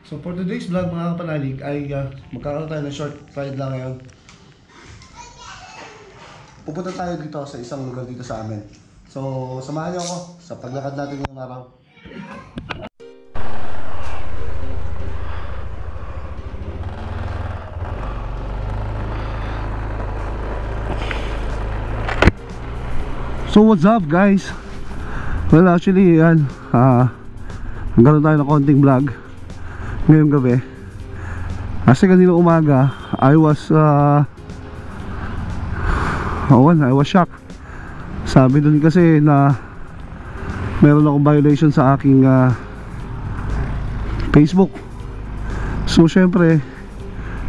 So for today's vlog mga kapanalig ay magkakaroon tayo ng short ride lang ngayon. Pupunta tayo dito sa isang lugar dito sa amin. So samahan niyo ako sa paglakad natin ngayong araw. So what's up guys? Well actually yan nagkaroon tayo ng konting vlog ngayong gabi. Kasi kanina umaga I was shocked. Sabi dun kasi na meron akong violation sa aking Facebook. So syempre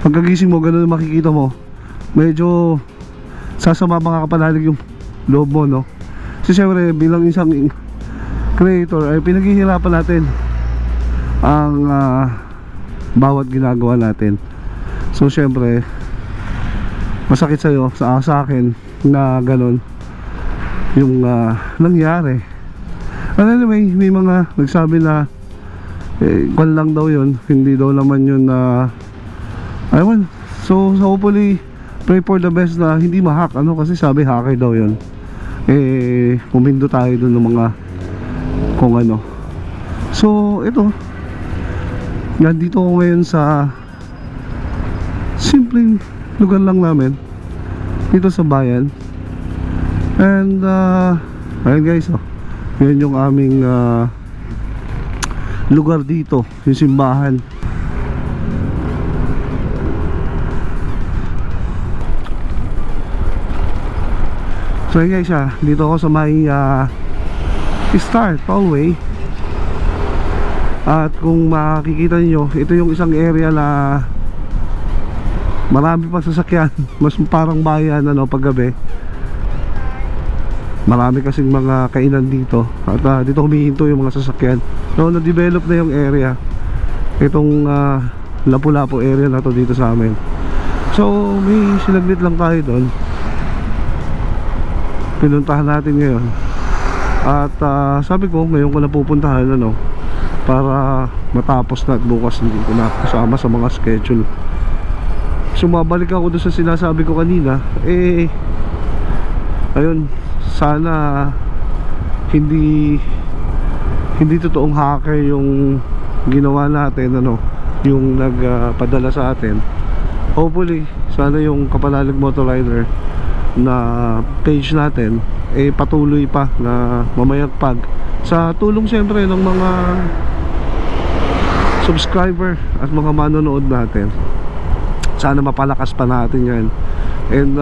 pagkagising mo ganun makikita mo, medyo sasama mga kapanalig yung loob mo, no? Kasi syempre bilang isang creator ay pinaghihirapan natin ang bawat ginagawa natin. So syempre masakit sa'yo, sa akin na ganun yung nangyari. And anyway, may mga nagsabi na kwan lang daw yun, hindi daw naman yun ayun. So hopefully pray for the best na hindi ma-hack, kasi sabi hacker daw yun. Pumindo tayo dun ng mga kung ano. So ito, nandito ako ngayon sa simpleng lugar lang namin dito sa bayan. And ayun guys, yun yung aming lugar dito, yung simbahan. So ayun guys, dito ako sa may Star Tollway. At kung makikita niyo, ito yung isang area na marami pa sasakyan. Mas parang bayan paggabi. Marami kasing mga kainan dito. At dito humihinto yung mga sasakyan. So na-develop na yung area. Itong Lapu-Lapu area na to dito sa amin. So may sinaglit lang tayo doon. Pinuntahan natin ngayon. At sabi ko ngayon ko na pupuntahan para matapos na at bukas hindi ko na kasama sa mga schedule. Sumabalik ako doon sa sinasabi ko kanina. Ayun, sana hindi totoong hacker yung ginawa natin, yung nagpadala sa atin. Hopefully sana yung Kapanalig Motor Rider na page natin patuloy pa na mamayagpag sa tulong siyempre ng mga subscriber at mga manonood natin. Sana mapalakas pa natin yan. And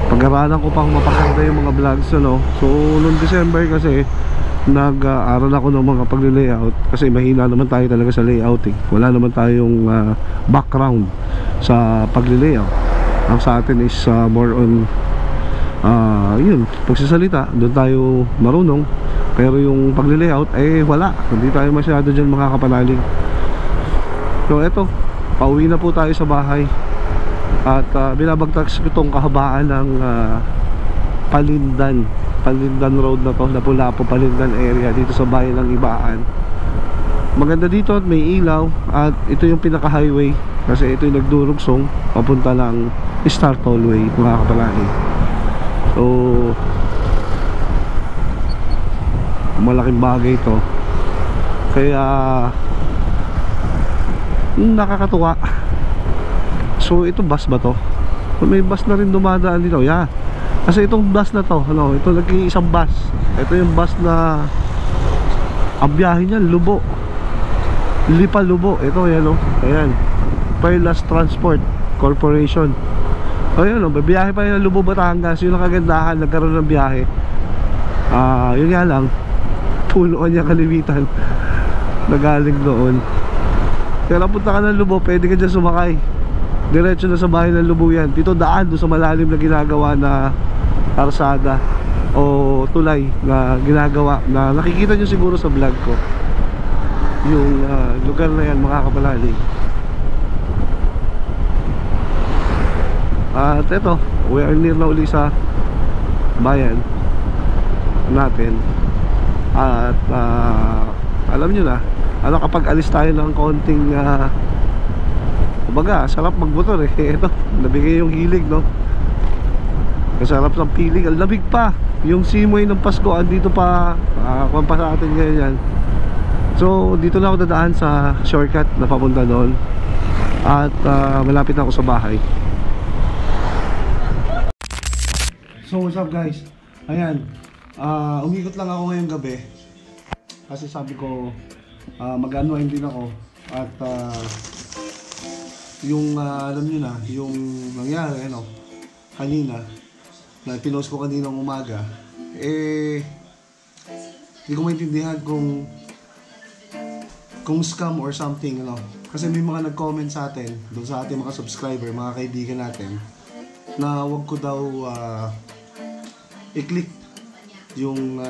pag-aralan ko pang mapakaganda yung mga vlogs, So noong December kasi nag-aaral ako ng mga pag-layout. Kasi mahina naman tayo talaga sa layout Wala naman tayong background sa pag-layout. Ang sa atin is more on yun, pagsasalita, doon tayo marunong. Pero yung pag-layout wala, hindi tayo masyado dyan mga kapanalig. So eto, pauwi na po tayo sa bahay. At binabagtas ko itong kahabaan ng Palindan Road na to, Lapu-Lapu Palindan area dito sa bayan ng Ibaan. Maganda dito at may ilaw. At ito yung pinaka-highway kasi ito yung nagdurugsong papunta ng Star Tollway mga kapanalig. So malaking bagay ito. Kaya nakakatuwa. So ito bus ba to? May bus na rin dumadaan dito. Kasi itong bus na to, ito nag-iisang bus. Ito yung bus na ang biyahe niya Lubo, Lipa-Lubo. Ito yan ayan, Perlas Transport Corporation. Ayun bibiyahe pa yun ng Lubo, Batangas. Yun ang kagandahan, nagkaroon ng biyahe. Yun nga lang, punuan niya kalimitan na galing doon. Kaya napunta ka ng Lubo, pwede ka dyan sumakay diretso na sa bahay ng Lubo yan. Dito daan doon sa malalim na ginagawa na karsada o tulay na ginagawa, na nakikita nyo siguro sa vlog ko. Yung lugar na yan mga kapanalig. At eto, we are near na uli sa bayan natin. At alam nyo na, ano, kapag alis tayo ng konting kumbaga, sarap magmotor eh. Ito, nabigay yung hilig, no? Masarap ng feeling, ang lamig pa. Yung simoy ng Pasko, andito pa. Kuwan pa sa atin ngayon yan. So, dito na ako dadaan sa shortcut na papunta doon. At malapit na ako sa bahay. So, what's up guys? Ayan, umikot lang ako ngayong gabi. Kasi sabi ko, mag-unwind din ako. At yung alam nyo na, yung nangyari ano, kanina na pinost ko kaninang umaga, hindi ko maintindihan kung scam or something, ano. Kasi may mga nag-comment sa atin, doon sa ating mga subscriber, mga kaibigan natin, na wag ko daw i-click yung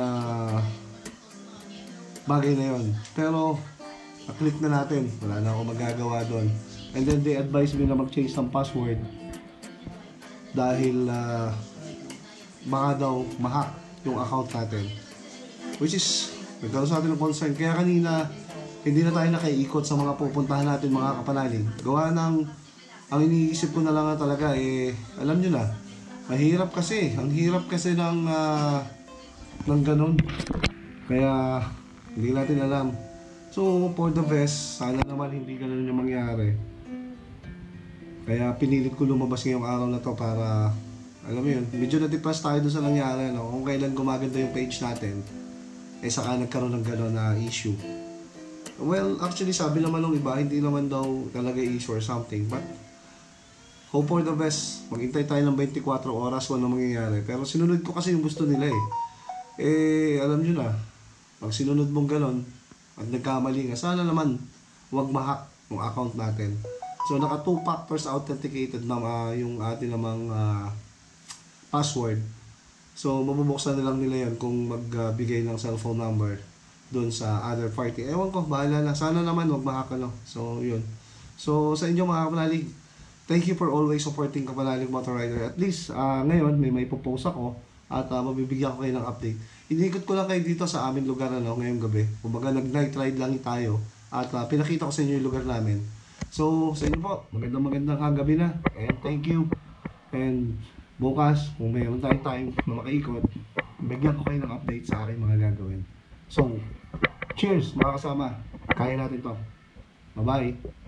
bagay na yon. Pero na-click na natin, wala na ako magagawa doon. And then they advise me na mag-change ng password dahil baka daw ma-hack yung account natin, which is nagkaroon sa atin ng concern. Kaya kanina hindi na tayo nakaiikot sa mga pupuntahan natin, mga kapanalig. Gawa ng ang iniisip ko na lang talaga alam nyo na, mahirap kasi, ang hirap kasi ng ganun. Kaya hindi natin alam. So for the best, sana naman hindi ganun yung mangyari. Kaya pinilit ko lumabas ngayong araw na to para, alam mo yun, medyo na-depress tayo doon sa nangyari, no? Kung kailan gumaganda yung page natin, saka nagkaroon ng gano'n na issue. Well, actually sabi naman ng iba, hindi naman daw talaga issue or something, but hope for the best. Maghintay tayo ng 24 oras kung ano mangyayari. Pero sinunod ko kasi yung gusto nila alam nyo na, pag sinunod mong gano'n at nagkamali nga, sana naman huwag ma-hack yung account natin. So naka 2 factors authenticated na yung atin namang password. So mabubuksan na lang nila yan kung magbigay ng cellphone number doon sa other party. Ewan ko, bahala na. Sana naman wag ma-hack, no? So yun. So sa inyo mga kapanalig, thank you for always supporting Kapanalig Motor Rider. At least ngayon may post ako at mabibigyan ko kayo ng update. Inikot ko lang kayo dito sa aming lugar ngayong gabi. Kumbaga nag-night ride lang tayo at pinakita ko sa inyo yung lugar namin. So, sa inyo po, magandang kagabi na. And thank you. And bukas, kung mayroon tayong time na makaikot, bigyan ko kayo ng update sa aking mga gagawin. So, cheers mga kasama. Kaya natin to. Bye-bye.